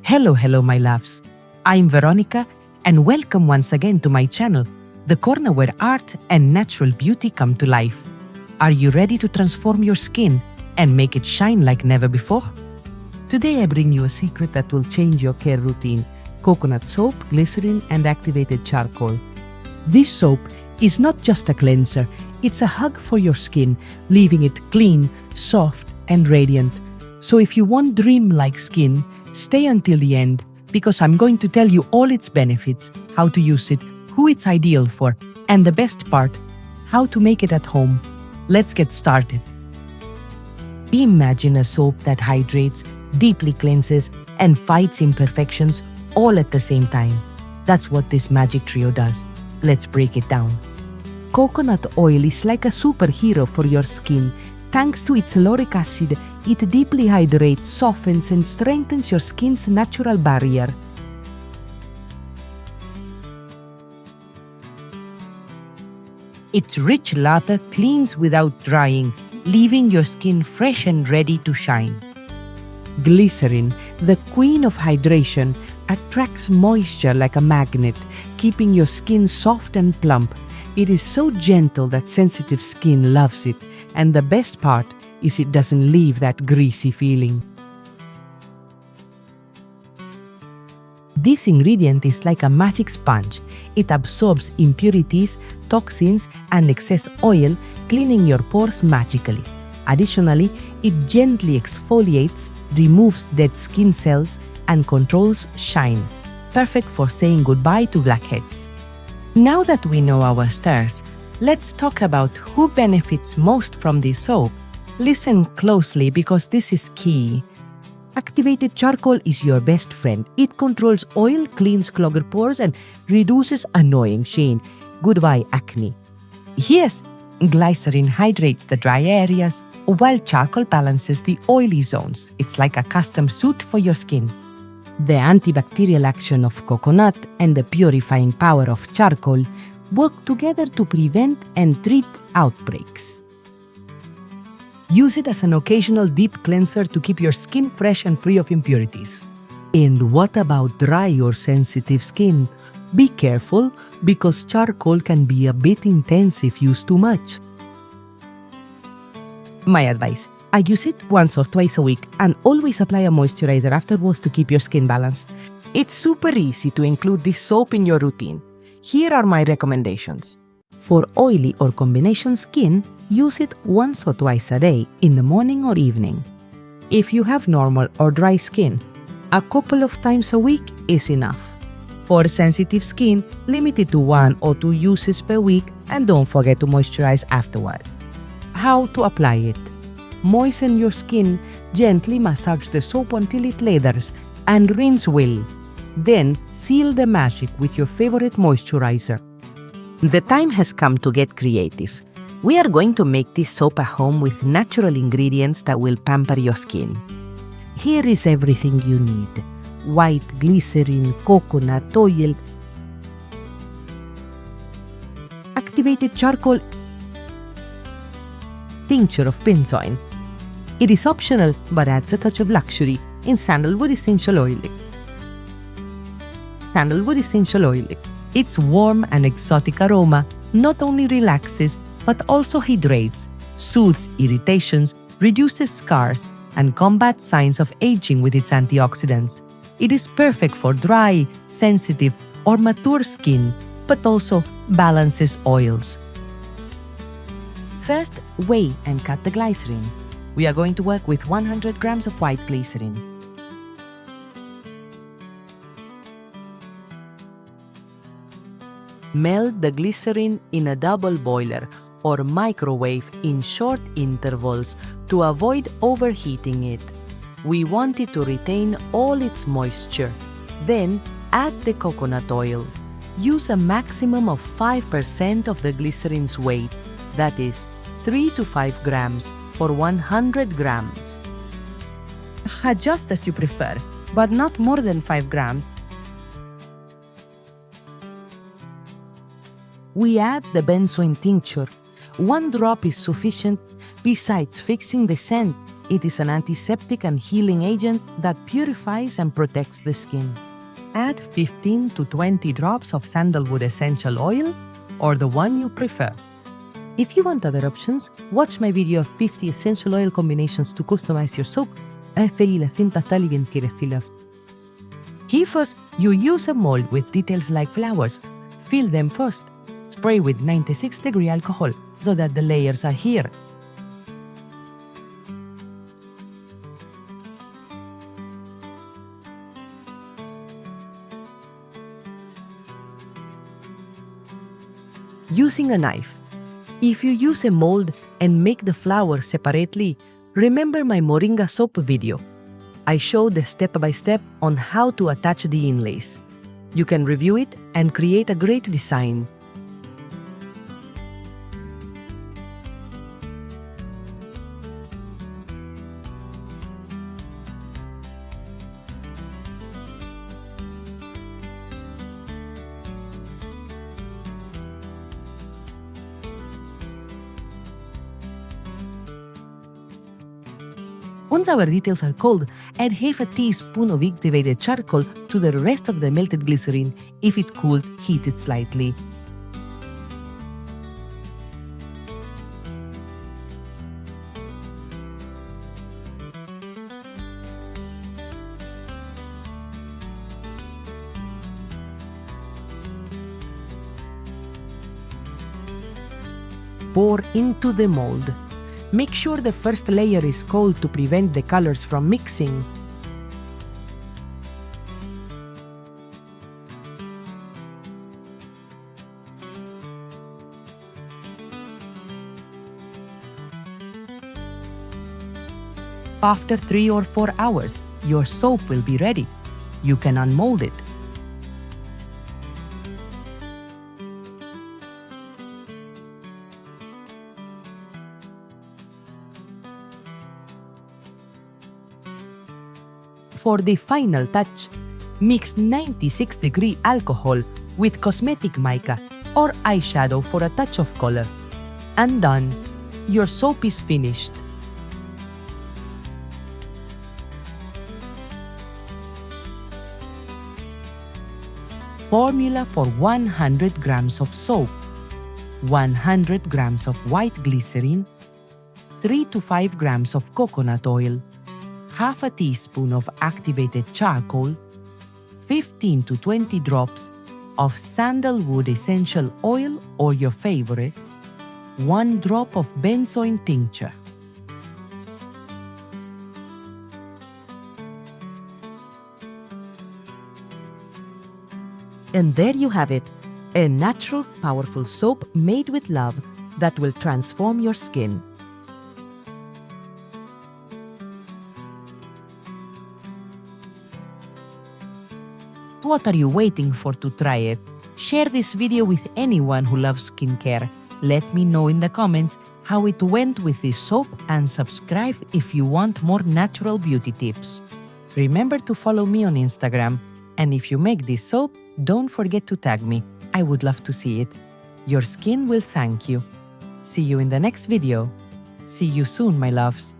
Hello, my loves. I'm Veronica, and welcome once again to my channel, the corner where art and natural beauty come to life. Are you ready to transform your skin and make it shine like never before? Today I bring you a secret that will change your care routine: coconut soap, glycerin, and activated charcoal. This soap is not just a cleanser, it's a hug for your skin, leaving it clean, soft, and radiant. So if you want dream-like skin, stay until the end, because I'm going to tell you all its benefits, how to use it, who it's ideal for, and the best part, how to make it at home. Let's get started. Imagine a soap that hydrates, deeply cleanses, and fights imperfections all at the same time. That's what this magic trio does. Let's break it down. Coconut oil is like a superhero for your skin. Thanks to its lauric acid, it deeply hydrates, softens, and strengthens your skin's natural barrier. Its rich lather cleans without drying, leaving your skin fresh and ready to shine. Glycerin, the queen of hydration, attracts moisture like a magnet, keeping your skin soft and plump. It is so gentle that sensitive skin loves it, and the best part is it doesn't leave that greasy feeling. This ingredient is like a magic sponge. It absorbs impurities, toxins, and excess oil, cleaning your pores magically. Additionally, it gently exfoliates, removes dead skin cells, and controls shine. Perfect for saying goodbye to blackheads. Now that we know our stars, let's talk about who benefits most from this soap. Listen closely because this is key. Activated charcoal is your best friend. It controls oil, cleans clogged pores, and reduces annoying sheen. Goodbye, acne. Yes, glycerin hydrates the dry areas, while charcoal balances the oily zones. It's like a custom suit for your skin. The antibacterial action of coconut and the purifying power of charcoal work together to prevent and treat outbreaks. Use it as an occasional deep cleanser to keep your skin fresh and free of impurities. And what about dry or sensitive skin? Be careful, because charcoal can be a bit intense if used too much. My advice: I use it once or twice a week, and always apply a moisturizer afterwards to keep your skin balanced. It's super easy to include this soap in your routine. Here are my recommendations. For oily or combination skin, use it once or twice a day, in the morning or evening. If you have normal or dry skin, a couple of times a week is enough. For sensitive skin, limit it to 1 or 2 uses per week, and don't forget to moisturize afterward. How to apply it? Moisten your skin, gently massage the soap until it lathers, and rinse well. Then seal the magic with your favorite moisturizer. The time has come to get creative. We are going to make this soap at home with natural ingredients that will pamper your skin. Here is everything you need: white glycerin, coconut oil, activated charcoal, tincture of benzoin. It is optional but adds a touch of luxury in sandalwood essential oil. Sandalwood essential oil. Its warm and exotic aroma not only relaxes but also hydrates, soothes irritations, reduces scars, and combats signs of aging with its antioxidants. It is perfect for dry, sensitive, or mature skin, but also balances oils. First, weigh and cut the glycerin. We are going to work with 100 grams of white glycerin. Melt the glycerin in a double boiler or microwave in short intervals to avoid overheating it. We want it to retain all its moisture. Then add the coconut oil. Use a maximum of 5% of the glycerin's weight, that is 3 to 5 grams for 100 grams. Adjust as you prefer, but not more than 5 grams. We add the benzoin tincture. 1 drop is sufficient Besides fixing the scent, it is an antiseptic and healing agent that purifies and protects the skin. Add 15 to 20 drops of sandalwood essential oil or the one you prefer. If you want other options, watch my video of 50 essential oil combinations to customize your soap. Here first, you use a mold with details like flowers. Fill them first. Spray with 96-degree alcohol so that the layers are here. Using a knife. If you use a mold and make the flowers separately, remember my Moringa soap video. I showed the step-by-step on how to attach the inlays. You can review it and create a great design. Once our details are cold, add half a teaspoon of activated charcoal to the rest of the melted glycerin. If it cooled, heat it slightly. Pour into the mold. Make sure the first layer is cold to prevent the colors from mixing. After 3 or 4 hours, your soap will be ready. You can unmold it. For the final touch, mix 96-degree alcohol with cosmetic mica or eyeshadow for a touch of color. And done! Your soap is finished. Formula for 100 grams of soap, 100 grams of white glycerin, 3 to 5 grams of coconut oil, half a teaspoon of activated charcoal, 15 to 20 drops of sandalwood essential oil or your favorite, 1 drop of benzoin tincture. And there you have it, a natural, powerful soap made with love that will transform your skin. What are you waiting for to try it? Share this video with anyone who loves skincare. Let me know in the comments how it went with this soap and subscribe if you want more natural beauty tips. Remember to follow me on Instagram, and if you make this soap, don't forget to tag me. I would love to see it. Your skin will thank you. See you in the next video. See you soon, my loves.